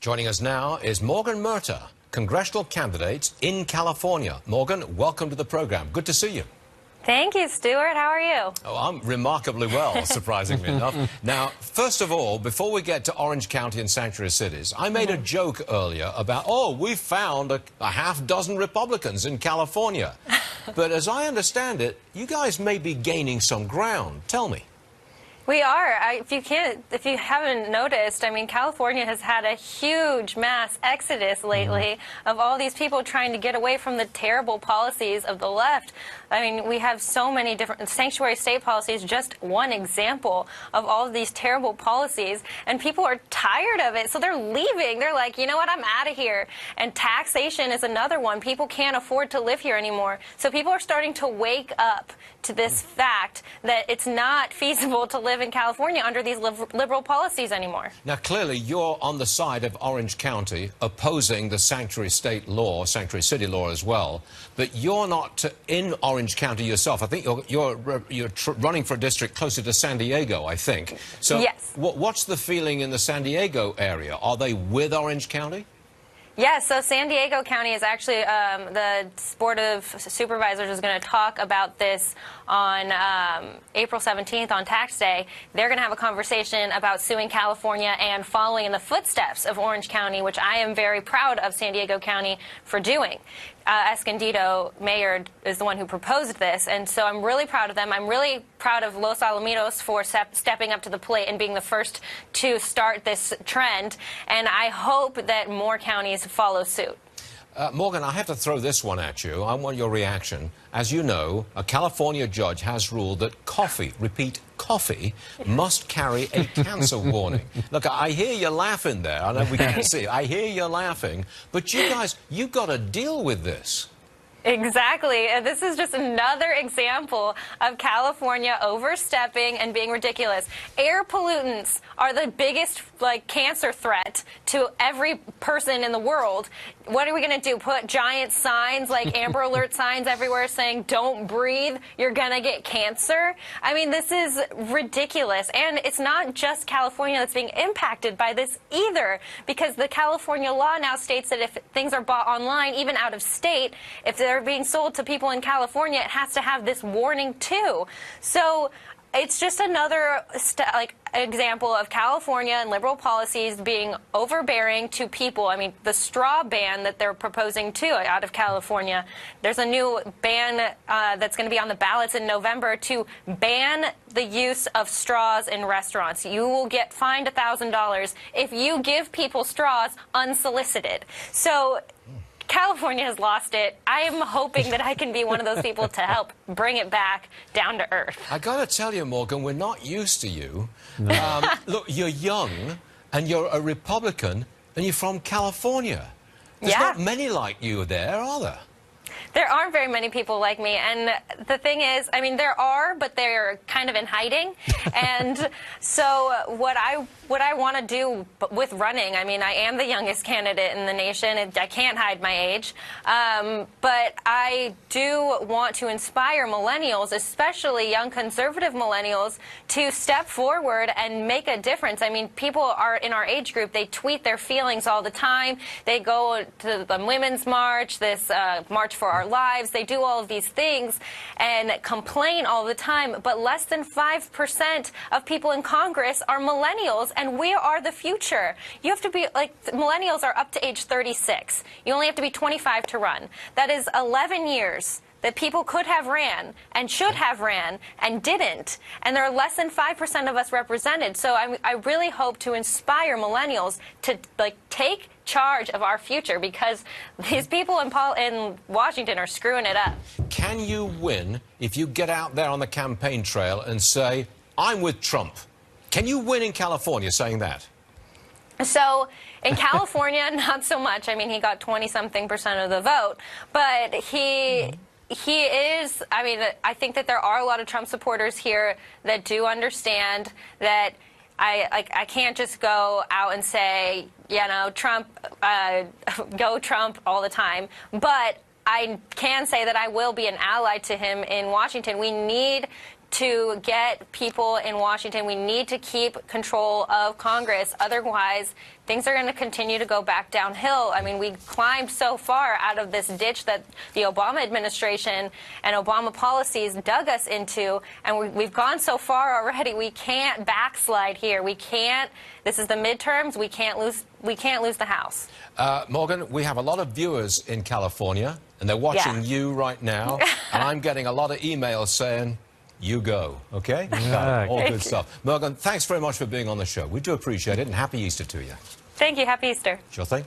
Joining us now is Morgan Murta, congressional candidate in California. Morgan, welcome to the program. Good to see you. Thank you, Stuart. How are you? Oh, I'm remarkably well, surprisingly enough. Now, first of all, before we get to Orange County and sanctuary cities, I made a joke earlier about, we found a half dozen Republicans in California. But as I understand it, you guys may be gaining some ground. Tell me. We are. If you haven't noticed, I mean, California has had a huge mass exodus lately of all these people trying to get away from the terrible policies of the left. I mean, we have so many different sanctuary state policies, just one example of all of these terrible policies, and people are tired of it, so they're leaving. They're like, you know what, I'm out of here. And taxation is another one. People can't afford to live here anymore. So people are starting to wake up to this fact that it's not feasible to live in California under these liberal policies anymore. Now, clearly, you're on the side of Orange County, opposing the sanctuary state law, sanctuary city law as well, but you're not in Orange County yourself. I think you're running for a district closer to San Diego, I think. So yes. What's the feeling in the San Diego area? Are they with Orange County? Yes, so San Diego County is actually, the Board of Supervisors is going to talk about this on April 17th on tax day. They're going to have a conversation about suing California and following in the footsteps of Orange County, which I am very proud of San Diego County for doing. Escondido Mayor is the one who proposed this, and so I'm really proud of them. I'm really proud of Los Alamitos for stepping up to the plate and being the first to start this trend, and I hope that more counties follow suit. Morgan, I have to throw this one at you. I want your reaction. As you know, a California judge has ruled that coffee, repeat, coffee, must carry a cancer warning. Look, I hear you laughing there. I know we can't see it. I hear you laughing. But you guys, you've got to deal with this. Exactly. This is just another example of California overstepping and being ridiculous. Air pollutants are the biggest, cancer threat to every person in the world. What are we going to do? Put giant signs, like Amber Alert signs everywhere saying, don't breathe, you're going to get cancer? I mean, this is ridiculous. And it's not just California that's being impacted by this either, because the California law now states that if things are bought online, even out of state, if they're being sold to people in California, it has to have this warning too. So it's just another example of California and liberal policies being overbearing to people. I mean, the straw ban that they're proposing too out of California. There's a new ban that's going to be on the ballots in November to ban the use of straws in restaurants. You will get fined $1,000 if you give people straws unsolicited. So California has lost it. I am hoping that I can be one of those people to help bring it back down to earth. I got to tell you, Morgan, we're not used to you. No. Look, you're young, and you're a Republican, and you're from California. There's not many like you there, are there? There aren't very many people like me, and the thing is, I mean, there are, but they're kind of in hiding. And so what I want to do with running, I mean, I am the youngest candidate in the nation, and I can't hide my age, but I do want to inspire millennials, especially young conservative millennials, to step forward and make a difference. I mean, people are in our age group, they tweet their feelings all the time. They go to the Women's March, this March for Our Lives. They do all of these things and complain all the time, but less than 5% of people in Congress are millennials, and we are the future. You have to be, millennials are up to age 36. You only have to be 25 to run. That is 11 years that people could have ran and should have ran and didn't. And there are less than 5% of us represented. So I really hope to inspire millennials to take charge of our future, because these people in Washington are screwing it up. Can you win if you get out there on the campaign trail and say, I'm with Trump? Can you win in California saying that? So in California, not so much. I mean, he got 20-something% of the vote, but he is, I mean, I think that there are a lot of Trump supporters here that do understand that I can't just go out and say, Trump, go Trump all the time. But I can say that I will be an ally to him in Washington. We need to get people in Washington. We need to keep control of Congress. Otherwise, things are going to continue to go back downhill. I mean, we climbed so far out of this ditch that the Obama administration and Obama policies dug us into, and we've gone so far already. We can't backslide here. We can't. This is the midterms. We can't lose. We can't lose the House. Morgan, we have a lot of viewers in California, and they're watching you right now, and I'm getting a lot of emails saying, you go, okay? Yeah. All good stuff. Morgan, thanks very much for being on the show. We do appreciate it, and happy Easter to you. Thank you. Happy Easter. Sure thing.